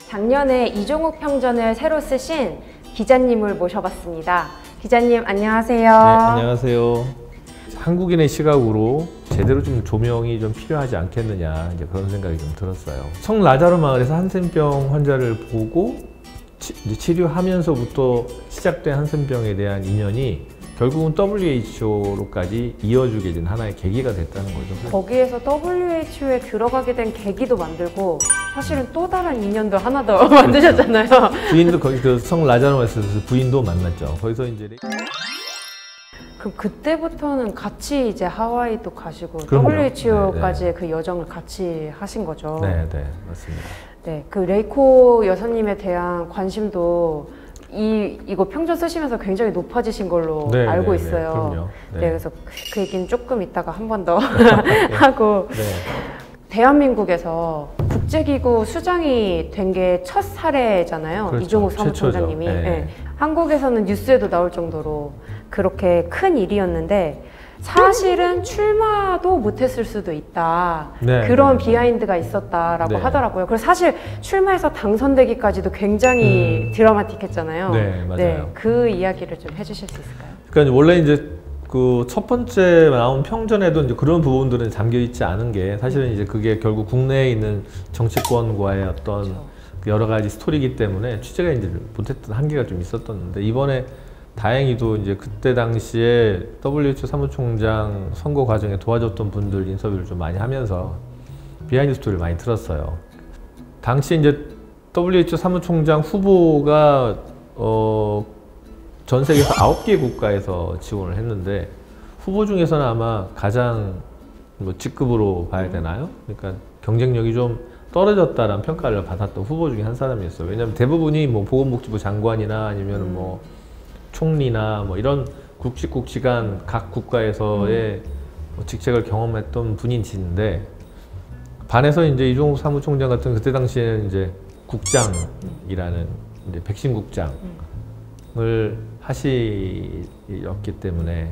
작년에 이종욱 평전을 새로 쓰신 기자님을 모셔봤습니다. 기자님 안녕하세요. 네, 안녕하세요. 한국인의 시각으로 제대로 좀 조명이 좀 필요하지 않겠느냐 이제 그런 생각이 좀 들었어요. 성 라자로 마을에서 한센병 환자를 보고 치료하면서부터 시작된 한센병에 대한 인연이 결국은 WHO로까지 이어주게 된 하나의 계기가 됐다는 거죠. 거기에서 WHO에 들어가게 된 계기도 만들고 사실은 또 다른 인연도 하나 더 만드셨잖아요. 부인도 거기 그 성 라자로마에서 부인도 만났죠. 거기서 이제 그럼 그때부터는 같이 이제 하와이도 가시고 그럼요. WHO까지의 네, 네. 그 여정을 같이 하신 거죠. 네, 네, 맞습니다. 네, 그 레이코 여사님에 대한 관심도 이거 평전 쓰시면서 굉장히 높아지신 걸로 네, 알고 네, 있어요. 네, 그럼요. 네. 네, 그래서 그 얘기는 조금 이따가 한 번 더 하고 네. 대한민국에서 국제기구 수장이 된 게 첫 사례잖아요. 그렇죠. 이종욱 사무총장님이. 최초죠. 네. 네. 한국에서는 뉴스에도 나올 정도로 그렇게 큰 일이었는데 사실은 출마도 못했을 수도 있다. 네, 그런 네. 비하인드가 있었다라고 네. 하더라고요. 그래서 사실 출마해서 당선되기까지도 굉장히 드라마틱했잖아요. 네, 맞아요. 그 이야기를 좀 해주실 수 있을까요? 그러니까 원래 이제 그 첫 번째 나온 평전에도 이제 그런 부분들은 잠겨 있지 않은 게 사실은 이제 그게 결국 국내에 있는 정치권과의 어떤 그렇죠. 여러 가지 스토리이기 때문에 취재가 이제 못했던 한계가 좀 있었던데 이번에 다행히도 이제 그때 당시에 WHO 사무총장 선거 과정에 도와줬던 분들 인터뷰를 좀 많이 하면서 비하인드 스토리를 많이 들었어요. 당시 이제 WHO 사무총장 후보가 전 세계에서 9개 국가에서 지원을 했는데 후보 중에서는 아마 가장 뭐 직급으로 봐야 되나요? 그러니까 경쟁력이 좀 떨어졌다라는 평가를 받았던 후보 중에 한 사람이었어요. 왜냐하면 대부분이 뭐 보건복지부 장관이나 아니면 뭐 총리나 뭐 이런 굵직굵직한 각 국가에서의 뭐 직책을 경험했던 분인데 반해서 이제 이종욱 사무총장 같은 그때 당시에는 이제 국장이라는 이제 백신 국장을 하시었기 때문에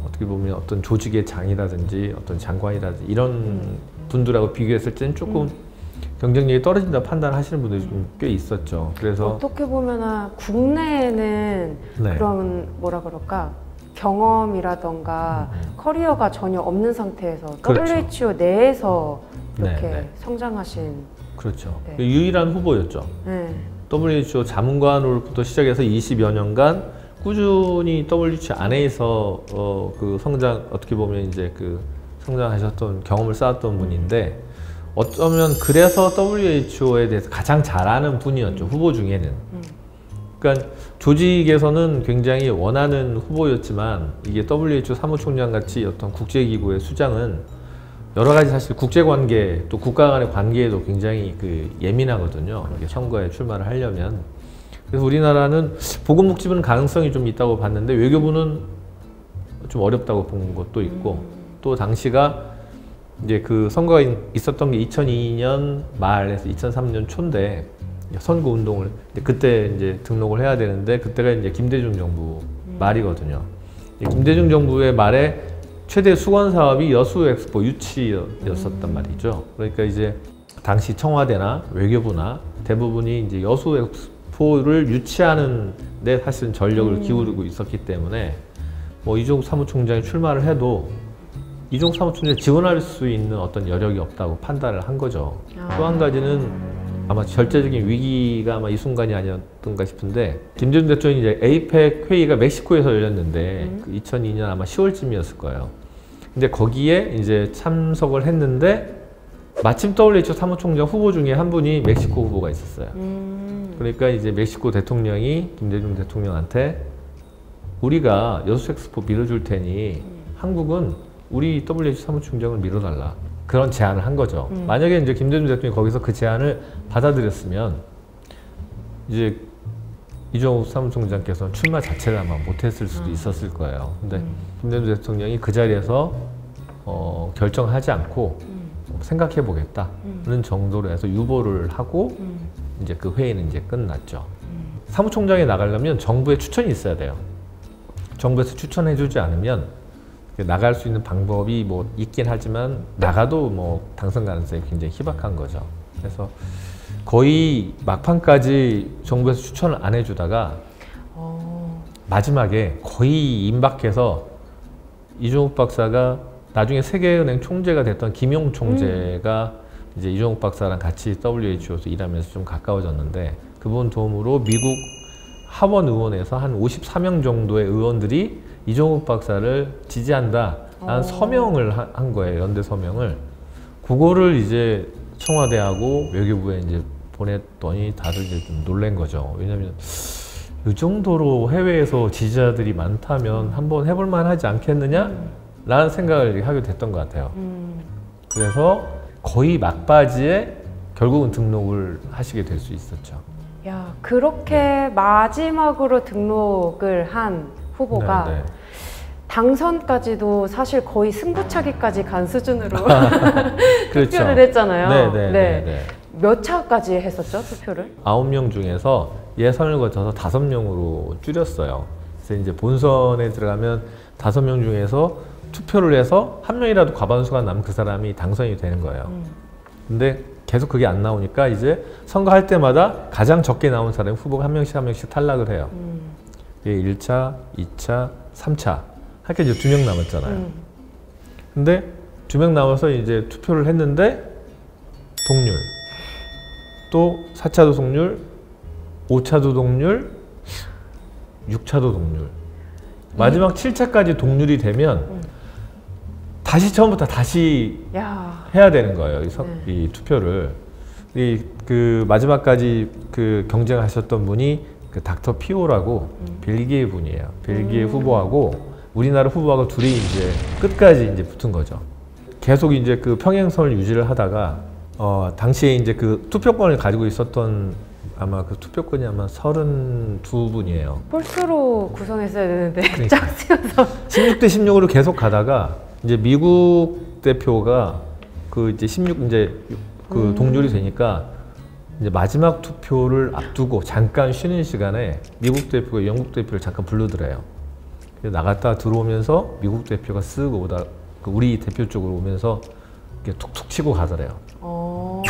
어떻게 보면 어떤 조직의 장이라든지 어떤 장관이라든지 이런 분들하고 비교했을 때는 조금 경쟁력이 떨어진다 판단하시는 분들이 좀 꽤 있었죠. 그래서 어떻게 보면은 국내에는 네. 그런 뭐라 그럴까 경험이라던가 커리어가 전혀 없는 상태에서 그렇죠. WHO 내에서 이렇게 네, 네. 성장하신 그렇죠. 네. 유일한 후보였죠. 네. WHO 자문관으로부터 시작해서 20여 년간 꾸준히 WHO 안에서 그 성장 어떻게 보면 이제 그 성장하셨던 경험을 쌓았던 분인데 어쩌면 그래서 WHO에 대해서 가장 잘 아는 분이었죠. 후보 중에는. 그러니까 조직에서는 굉장히 원하는 후보였지만 이게 WHO 사무총장 같이 어떤 국제기구의 수장은 여러 가지 사실 국제관계 또 국가 간의 관계에도 굉장히 그 예민하거든요. 이게 선거에 출마를 하려면. 그래서 우리나라는 보건복지부는 가능성이 좀 있다고 봤는데 외교부는 좀 어렵다고 본 것도 있고 또 당시가 이제 그 선거가 있었던 게 2002년 말에서 2003년 초인데 선거 운동을 그때 이제 등록을 해야 되는데 그때가 이제 김대중 정부 말이거든요. 김대중 정부의 말에 최대 수건 사업이 여수 엑스포 유치였었단 말이죠. 그러니까 이제 당시 청와대나 외교부나 대부분이 이제 여수 엑스포를 유치하는 데 사실은 전력을 기울이고 있었기 때문에 뭐 이종욱 사무총장이 출마를 해도 이종욱 사무총장이 지원할 수 있는 어떤 여력이 없다고 판단을 한 거죠. 또 한 가지는 아마 절대적인 위기가 아마 이 순간이 아니었던가 싶은데 김대중 대통령이 이제 에이펙 회의가 멕시코에서 열렸는데 그 2002년 아마 10월쯤이었을 거예요. 근데 거기에 이제 참석을 했는데 마침 WHO 사무총장 후보 중에 한 분이 멕시코 후보가 있었어요. 그러니까 이제 멕시코 대통령이 김대중 대통령한테 우리가 여수 엑스포 밀어줄 테니 한국은 우리 WHO 사무총장을 밀어달라. 그런 제안을 한 거죠. 만약에 이제 김대중 대통령이 거기서 그 제안을 받아들였으면 이제 이종욱 사무총장께서는 출마 자체를 아마 못했을 수도 있었을 거예요. 근데 김대중 대통령이 그 자리에서 결정하지 않고 생각해 보겠다는 정도로 해서 유보를 하고 이제 그 회의는 이제 끝났죠. 사무총장에 나가려면 정부의 추천이 있어야 돼요. 정부에서 추천해 주지 않으면 나갈 수 있는 방법이 뭐 있긴 하지만 나가도 뭐 당선 가능성이 굉장히 희박한 거죠. 그래서 거의 막판까지 정부에서 추천을 안 해주다가 마지막에 거의 임박해서 이종욱 박사가 나중에 세계은행 총재가 됐던 김용 총재가 이제 이종욱 박사랑 같이 WHO에서 일하면서 좀 가까워졌는데 그분 도움으로 미국 하원 의원에서 한 54명 정도의 의원들이 이종욱 박사를 지지한다라는 서명을 한 거예요. 연대 서명을. 그거를 이제 청와대하고 외교부에 이제 보냈더니 다들 이제 좀 놀란 거죠. 왜냐면 이 정도로 해외에서 지지자들이 많다면 한번 해볼 만하지 않겠느냐? 라는 생각을 하게 됐던 것 같아요. 그래서 거의 막바지에 결국은 등록을 하시게 될 수 있었죠. 야, 그렇게 마지막으로 등록을 한 후보가 네, 네. 당선까지도 사실 거의 승부차기까지 간 수준으로 그렇죠. 투표를 했잖아요. 네. 몇 차까지 했었죠, 투표를? 9명 중에서 예선을 거쳐서 5명으로 줄였어요. 그래서 이제 본선에 들어가면 5명 중에서 투표를 해서 한 명이라도 과반수가 나면 그 사람이 당선이 되는 거예요. 근데 계속 그게 안 나오니까 이제 선거할 때마다 가장 적게 나온 사람이 후보가 한 명씩 탈락을 해요. 이게 1차, 2차, 3차. 하니까 이제 2명 남았잖아요. 근데 2명 남아서 이제 투표를 했는데 동률. 또 4차도 동률, 5차도 동률, 6차도 동률. 마지막 7차까지 동률이 되면 다시 처음부터 다시 해야 되는 거예요. 이 투표를. 그 마지막까지 그 경쟁하셨던 분이 그 닥터 피오라고 벨기에 분이에요. 벨기에 후보하고 우리나라 후보하고 둘이 이제 끝까지 이제 붙은 거죠. 계속 이제 그 평행선을 유지를 하다가 당시에 이제 그 투표권을 가지고 있었던 아마 그 투표권이 아마 32분이에요. 폴스로 구성했어야 되는데 그러니까. 짝수여서 16대 16으로 계속 가다가 이제 미국 대표가 그 이제 16 이제 그 동률이 되니까 이제 마지막 투표를 앞두고 잠깐 쉬는 시간에 미국 대표가 영국 대표를 잠깐 불러들여요. 그래서 나갔다 들어오면서 미국 대표가 쓱 오다 그 우리 대표 쪽으로 오면서 이렇게 툭툭 치고 가더래요.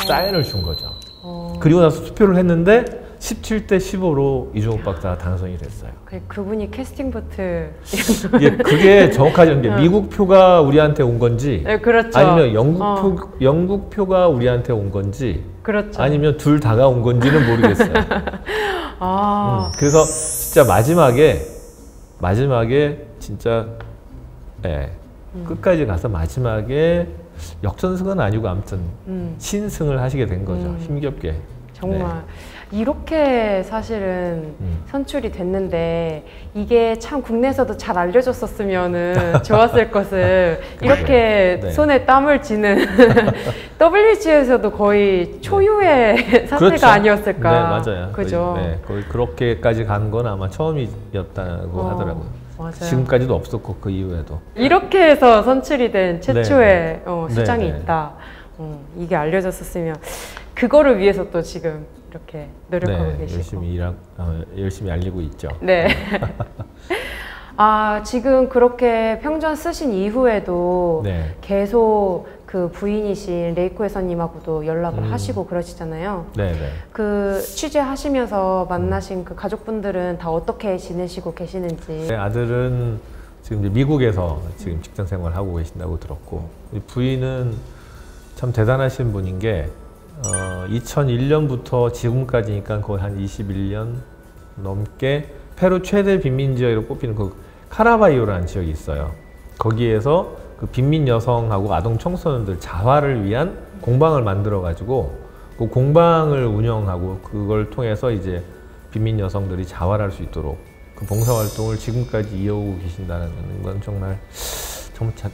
사인을 준 거죠. 그리고 나서 투표를 했는데 17대 15로 이종욱 박사가 당선이 됐어요. 그분이 캐스팅 보트. 그게 정확하지 게 미국 표가 우리한테 온 건지, 네, 그렇죠. 아니면 영국 표가 우리한테 온 건지, 그렇죠. 아니면 둘 다가 온 건지는 모르겠어요. 그래서 진짜 마지막에 진짜 끝까지 가서 마지막에 역전승은 아니고 아무튼 신승을 하시게 된 거죠. 힘겹게. 정말 이렇게 사실은 선출이 됐는데 이게 참 국내에서도 잘 알려졌었으면은 좋았을 것을 이렇게 손에 땀을 쥐는 WHO에서도 거의 초유의 사태가 그렇죠. 아니었을까. 네, 맞아요. 그죠. 거의 그렇게까지 간 건 아마 처음이었다고 하더라고요. 맞아요. 지금까지도 없었고 그 이후에도. 이렇게 해서 선출이 된 최초의 수장이 네. 있다. 이게 알려졌었으면 그거를 위해서 또 지금 이렇게 노력하고 계시고 열심히 알리고 있죠. 네. 지금 그렇게 평전 쓰신 이후에도 계속 그 부인이신 레이코 여사님하고도 연락을 하시고 그러시잖아요. 네네. 그 취재하시면서 만나신 그 가족분들은 다 어떻게 지내시고 계시는지. 아들은 지금 이제 미국에서 지금 직장 생활하고 계신다고 들었고, 우리 부인은 참 대단하신 분인 게 2001년부터 지금까지니까 거의 한 21년 넘게 페루 최대 빈민 지역으로 꼽히는 그 카라바이오라는 지역이 있어요. 거기에서 그 빈민 여성하고 아동 청소년들 자활을 위한 공방을 만들어 가지고 그 공방을 운영하고 그걸 통해서 이제 빈민 여성들이 자활할 수 있도록 그 봉사활동을 지금까지 이어오고 계신다는 건 정말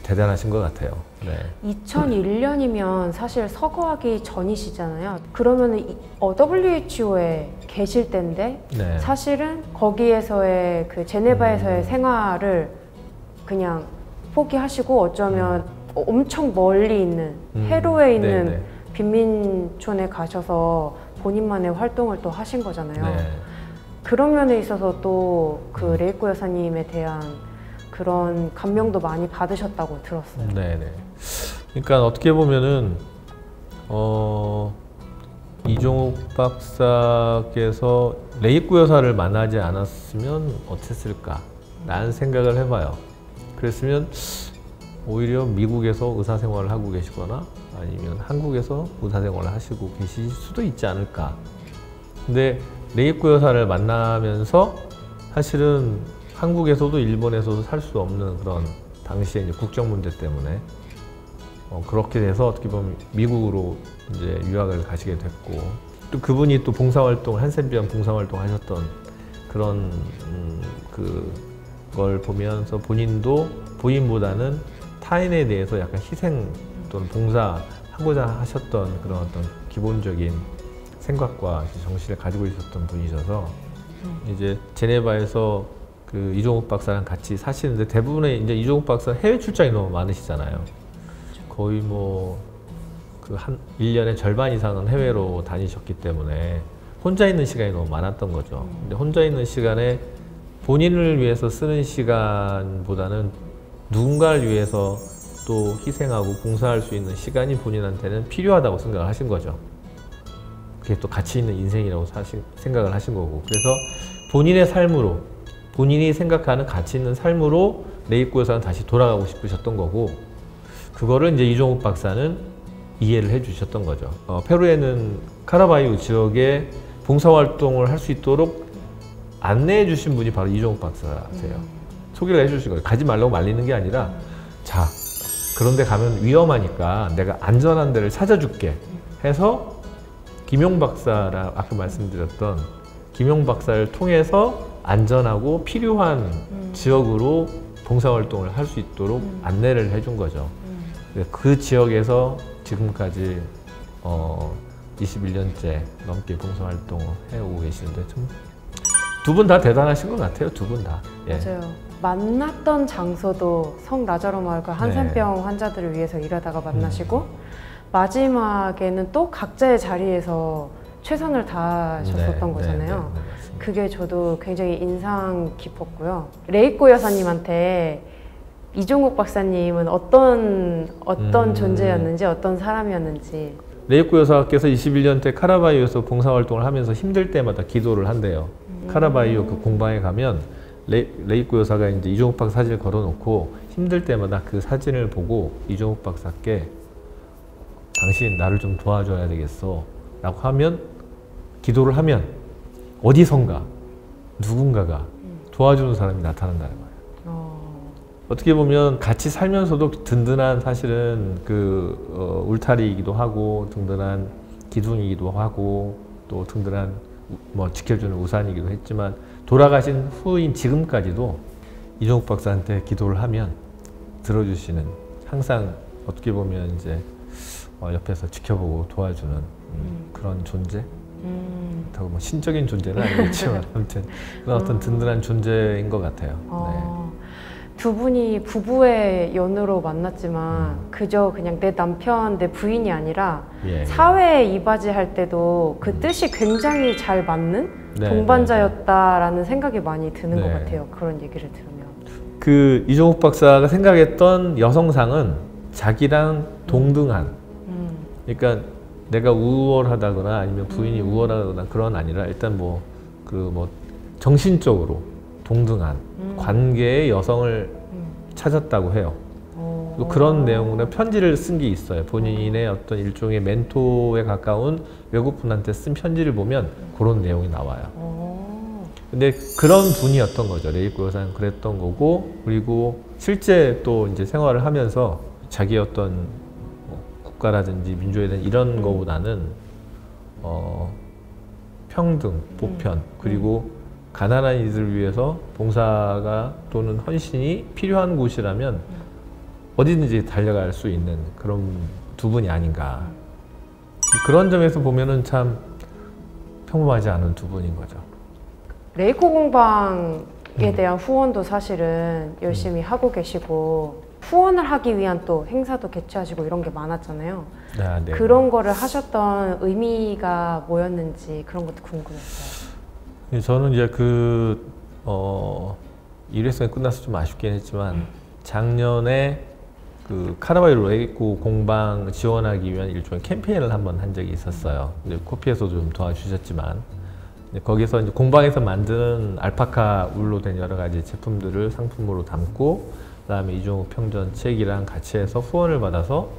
대단하신 것 같아요. 네. 2001년이면 사실 서거하기 전이시잖아요. 그러면 WHO에 계실 때인데 사실은 거기에서의 그 제네바에서의 생활을 그냥 포기하시고 어쩌면 엄청 멀리 있는 헤로에 있는 빈민촌에 가셔서 본인만의 활동을 또 하신 거잖아요. 그런 면에 있어서 또 그 레이코 여사님에 대한 그런 감명도 많이 받으셨다고 들었어요. 네네. 그러니까 어떻게 보면은 이종욱 박사께서 레이쿠 여사를 만나지 않았으면 어땠을까? 라는 생각을 해봐요. 그랬으면 오히려 미국에서 의사 생활을 하고 계시거나 아니면 한국에서 의사 생활을 하시고 계실 수도 있지 않을까. 근데 레이쿠 여사를 만나면서 사실은 한국에서도 일본에서도 살 수 없는 그런 당시에 이제 국정 문제 때문에 그렇게 돼서 어떻게 보면 미국으로 이제 유학을 가시게 됐고, 또 그분이 또 봉사활동, 한센병 봉사활동 하셨던 그런 그걸 보면서 본인도 부인보다는 타인에 대해서 약간 희생 또는 봉사하고자 하셨던 그런 어떤 기본적인 생각과 정신을 가지고 있었던 분이셔서 이제 제네바에서 그 이종욱 박사랑 같이 사시는데, 대부분의 이제 이종욱 박사 해외 출장이 너무 많으시잖아요. 거의 뭐 그 한 1년의 절반 이상은 해외로 다니셨기 때문에 혼자 있는 시간이 너무 많았던 거죠. 근데 혼자 있는 시간에 본인을 위해서 쓰는 시간보다는 누군가를 위해서 또 희생하고 봉사할 수 있는 시간이 본인한테는 필요하다고 생각을 하신 거죠. 그게 또 가치 있는 인생이라고 생각을 하신 거고, 그래서 본인의 삶으로, 본인이 생각하는 가치 있는 삶으로 레이쿠 여사는 다시 돌아가고 싶으셨던 거고, 그거를 이제 이종욱 박사는 이해를 해주셨던 거죠. 페루에는 카라바이유 지역에 봉사활동을 할 수 있도록 안내해 주신 분이 바로 이종욱 박사세요. 소개를 해주신 거예요. 가지 말라고 말리는 게 아니라, 자, 그런데 가면 위험하니까 내가 안전한 데를 찾아줄게 해서 김용 박사라 아까 말씀드렸던 김용 박사를 통해서 안전하고 필요한 지역으로 봉사활동을 할 수 있도록 안내를 해준 거죠. 그 지역에서 지금까지 21년째 넘게 봉사활동을 해오고 계시는데, 좀 두 분 다 대단하신 것 같아요. 두 분 다. 예. 맞아요. 만났던 장소도 성 라자로 마을과 한센병 환자들을 위해서 일하다가 만나시고, 마지막에는 또 각자의 자리에서 최선을 다하셨었던 거잖아요. 그게 저도 굉장히 인상 깊었고요. 레이코 여사님한테 이종욱 박사님은 어떤 존재였는지, 어떤 사람이었는지. 레이코 여사께서 21년째 카라바이유에서 봉사활동을 하면서 힘들 때마다 기도를 한대요. 카라바이유 그 공방에 가면 레이코 여사가 이제 이종욱 박사 사진을 걸어놓고 힘들 때마다 그 사진을 보고 이종욱 박사께 당신 나를 좀 도와줘야 되겠어 라고 하면, 기도를 하면 어디선가 누군가가 도와주는 사람이 나타난다는 거예요. 어떻게 보면 같이 살면서도 든든한, 사실은 그 울타리이기도 하고 든든한 기둥이기도 하고 또 든든한 뭐 지켜주는 우산이기도 했지만, 돌아가신 후인 지금까지도 이종욱 박사한테 기도를 하면 들어주시는, 항상 어떻게 보면 이제 옆에서 지켜보고 도와주는 그런 존재? 그렇다고 뭐 신적인 존재는 아니겠지만 아무튼 그런 어떤 든든한 존재인 것 같아요. 두 분이 부부의 연으로 만났지만 그저 그냥 내 남편, 내 부인이 아니라 사회에 이바지할 때도 그 뜻이 굉장히 잘 맞는 동반자였다라는 생각이 많이 드는 것 같아요. 그런 얘기를 들으면. 그 이종욱 박사가 생각했던 여성상은 자기랑 동등한, 그러니까 내가 우월하다거나 아니면 부인이 우월하다거나 그런 아니라, 일단 정신적으로 동등한 관계의 여성을 찾았다고 해요. 그런 내용으로 편지를 쓴 게 있어요. 본인의 어떤 일종의 멘토에 가까운 외국분한테 쓴 편지를 보면 그런 내용이 나와요. 근데 그런 분이었던 거죠. 레이코 여사는 그랬던 거고, 그리고 실제 또 이제 생활을 하면서 자기 어떤 국가라든지 민주에 대한 이런 거보다는 평등, 보편, 그리고 가난한 이들을 위해서 봉사가 또는 헌신이 필요한 곳이라면 어디든지 달려갈 수 있는 그런 두 분이 아닌가. 그런 점에서 보면은 참 평범하지 않은 두 분인 거죠. 레이코 공방에 대한 후원도 사실은 열심히 하고 계시고, 후원을 하기 위한 또 행사도 개최하시고 이런 게 많았잖아요. 네. 그런 거를 하셨던 의미가 뭐였는지 그런 것도 궁금했어요. 저는 이제 일회성이 끝나서 좀 아쉽긴 했지만, 작년에 그 카라바이로 레이코 공방 지원하기 위한 일종의 캠페인을 한번 한 적이 있었어요. 근데 코피에서도 좀 도와주셨지만 거기서 이제 공방에서 만든 알파카 울로 된 여러 가지 제품들을 상품으로 담고 그다음에 이종욱 평전 책이랑 같이 해서 후원을 받아서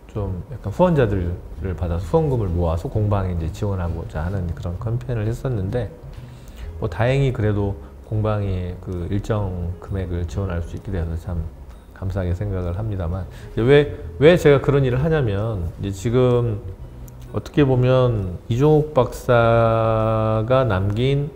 좀 약간 후원자들을 받아서 후원금을 모아서 공방에 이제 지원하고자 하는 그런 캠페인을 했었는데 뭐 다행히 그래도 공방이 그 일정 금액을 지원할 수 있게 돼서 참 감사하게 생각을 합니다만 왜 제가 그런 일을 하냐면 이제 지금 어떻게 보면 이종욱 박사가 남긴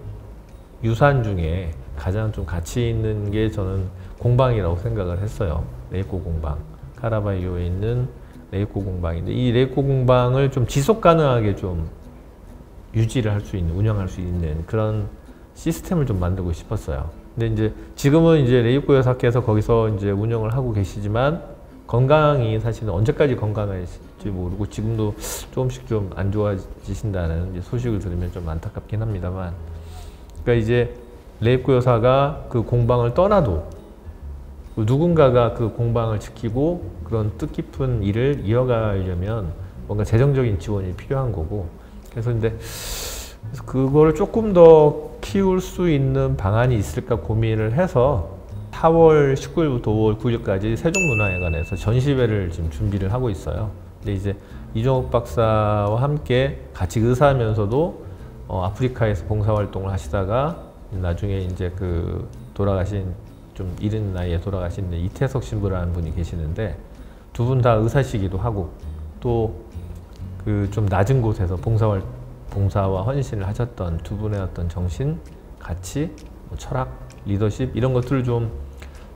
유산 중에 가장 좀 가치 있는 게 저는 공방이라고 생각을 했어요. 레이코 공방, 카라바이오에 있는 레이코 공방인데 이 레이코 공방을 좀 지속 가능하게 좀 유지를 할 수 있는, 운영할 수 있는 그런 시스템을 좀 만들고 싶었어요. 근데 이제 지금은 이제 레이코 여사께서 거기서 이제 운영을 하고 계시지만 건강이 사실은 언제까지 건강할지 모르고 지금도 조금씩 좀 안 좋아지신다는 이제 소식을 들으면 좀 안타깝긴 합니다만, 그러니까 이제 레이코 여사가 그 공방을 떠나도 누군가가 그 공방을 지키고 그런 뜻깊은 일을 이어가려면 뭔가 재정적인 지원이 필요한 거고, 그래서 근데 그거를 조금 더 키울 수 있는 방안이 있을까 고민을 해서 4월 19일부터 5월 9일까지 세종문화회관에서 전시회를 지금 준비를 하고 있어요. 근데 이제 이종욱 박사와 함께 같이 의사하면서도 아프리카에서 봉사활동을 하시다가 나중에 이제 그 돌아가신 좀 이른 나이에 돌아가신 이태석 신부라는 분이 계시는데 두 분 다 의사시기도 하고 또 그 좀 낮은 곳에서 봉사와 헌신을 하셨던 두 분의 어떤 정신, 가치, 철학, 리더십 이런 것들을 좀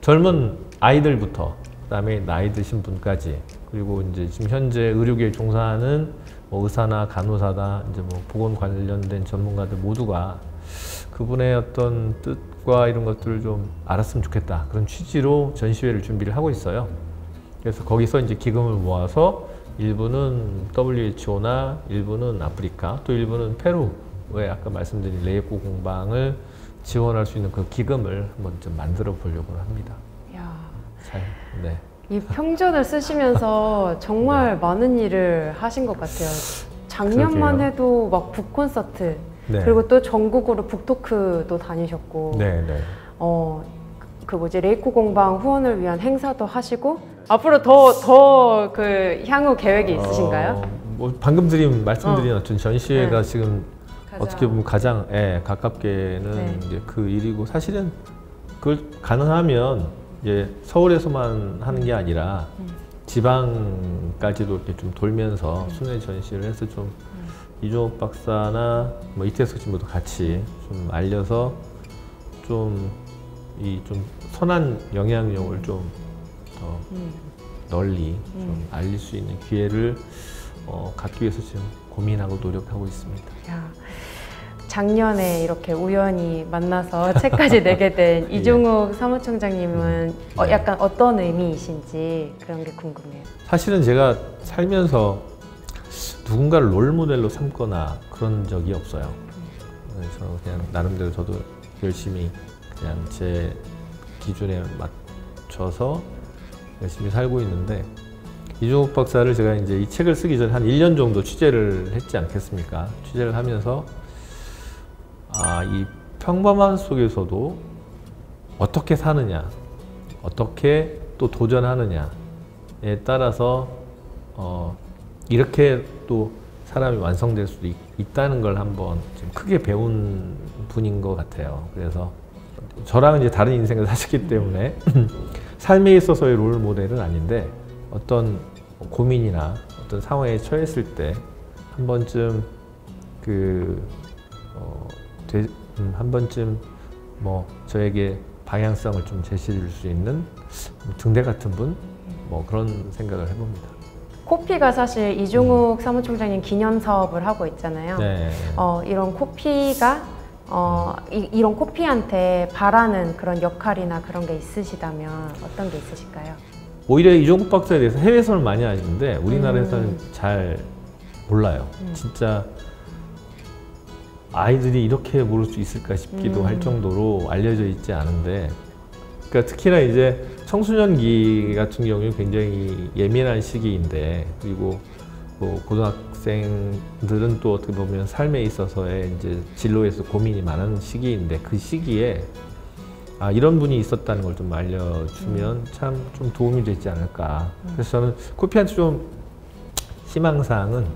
젊은 아이들부터 그다음에 나이 드신 분까지 그리고 이제 지금 현재 의료계에 종사하는 뭐 의사나 간호사다 이제 뭐 보건 관련된 전문가들 모두가 그분의 어떤 뜻과 이런 것들을 좀 알았으면 좋겠다 그런 취지로 전시회를 준비를 하고 있어요. 그래서 거기서 이제 기금을 모아서 일부는 WHO나 일부는 아프리카 또 일부는 페루에 아까 말씀드린 레이코 공방을 지원할 수 있는 그 기금을 한번 좀 만들어 보려고 합니다. 야, 네. 이 평전을 쓰시면서 정말 네. 많은 일을 하신 것 같아요. 작년만 그러게요. 해도 막 북콘서트 네. 그리고 또 전국으로 북토크도 다니셨고 네, 네. 그 뭐지 레이코 공방 후원을 위한 행사도 하시고 앞으로 더 그 향후 계획이 있으신가요? 뭐 방금 말씀드린 어떤 전시회가 네. 지금 어떻게 보면 가장 가깝게는 네. 이제 그 일이고 사실은 그걸 가능하면 이제 서울에서만 하는 게 아니라 지방까지도 이렇게 좀 돌면서 순회 전시를 해서 좀 이종욱 박사나 뭐 이태석 신부도 같이 좀 알려서 좀 좀 선한 영향력을 좀 더 널리 좀 알릴 수 있는 기회를 갖기 위해서 지금 고민하고 노력하고 있습니다. 야, 작년에 이렇게 우연히 만나서 책까지 내게 된 예. 이종욱 사무총장님은 약간 어떤 의미이신지 그런 게 궁금해요. 사실은 제가 살면서 누군가를 롤모델로 삼거나 그런 적이 없어요. 그래서 그냥 나름대로 저도 열심히 그냥 제 기준에 맞춰서 열심히 살고 있는데 이종욱 박사를 제가 이제 이 책을 쓰기 전에 한 1년 정도 취재를 했지 않겠습니까? 취재를 하면서 이 평범한 속에서도 어떻게 사느냐, 어떻게 또 도전하느냐에 따라서 이렇게 또 사람이 완성될 수도 있다는 걸 한번 좀 크게 배운 분인 것 같아요. 그래서 저랑 이제 다른 인생을 사셨기 때문에 삶에 있어서의 롤 모델은 아닌데 어떤 고민이나 어떤 상황에 처했을 때 한 번쯤 한 번쯤 뭐 저에게 방향성을 좀 제시해 줄 수 있는 등대 같은 분 뭐 그런 생각을 해봅니다. 코피가 사실 이종욱 사무총장님 기념 사업을 하고 있잖아요. 네. 이런 코피가 이런 코피한테 바라는 그런 역할이나 그런 게 있으시다면 어떤 게 있으실까요? 오히려 이종욱 박사에 대해서 해외에서는 많이 아시는데 우리나라에서는 잘 몰라요. 진짜 아이들이 이렇게 모를 수 있을까 싶기도 할 정도로 알려져 있지 않은데, 그러니까 특히나 이제 청소년기 같은 경우에 굉장히 예민한 시기인데, 그리고 뭐 고등학생들은 또 어떻게 보면 삶에 있어서의 이제 진로에서 고민이 많은 시기인데, 그 시기에 이런 분이 있었다는 걸 좀 알려주면 참 좀 도움이 되지 않을까. 그래서 저는 코피한테 좀 희망사항은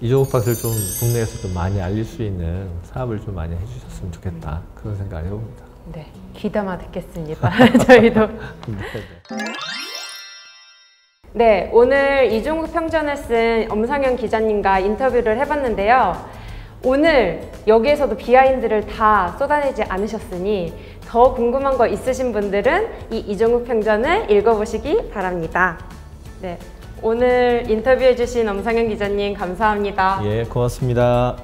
이종욱 박사를 좀 국내에서 좀 많이 알릴 수 있는 사업을 좀 많이 해주셨으면 좋겠다, 그런 생각을 해봅니다. 네, 귀담아 듣겠습니다. 저희도. 네, 오늘 이종욱 평전을 쓴 엄상현 기자님과 인터뷰를 해봤는데요. 오늘 여기에서도 비하인드를 다 쏟아내지 않으셨으니 더 궁금한 거 있으신 분들은 이 이종욱 평전을 읽어보시기 바랍니다. 네, 오늘 인터뷰해주신 엄상현 기자님 감사합니다. 예, 고맙습니다.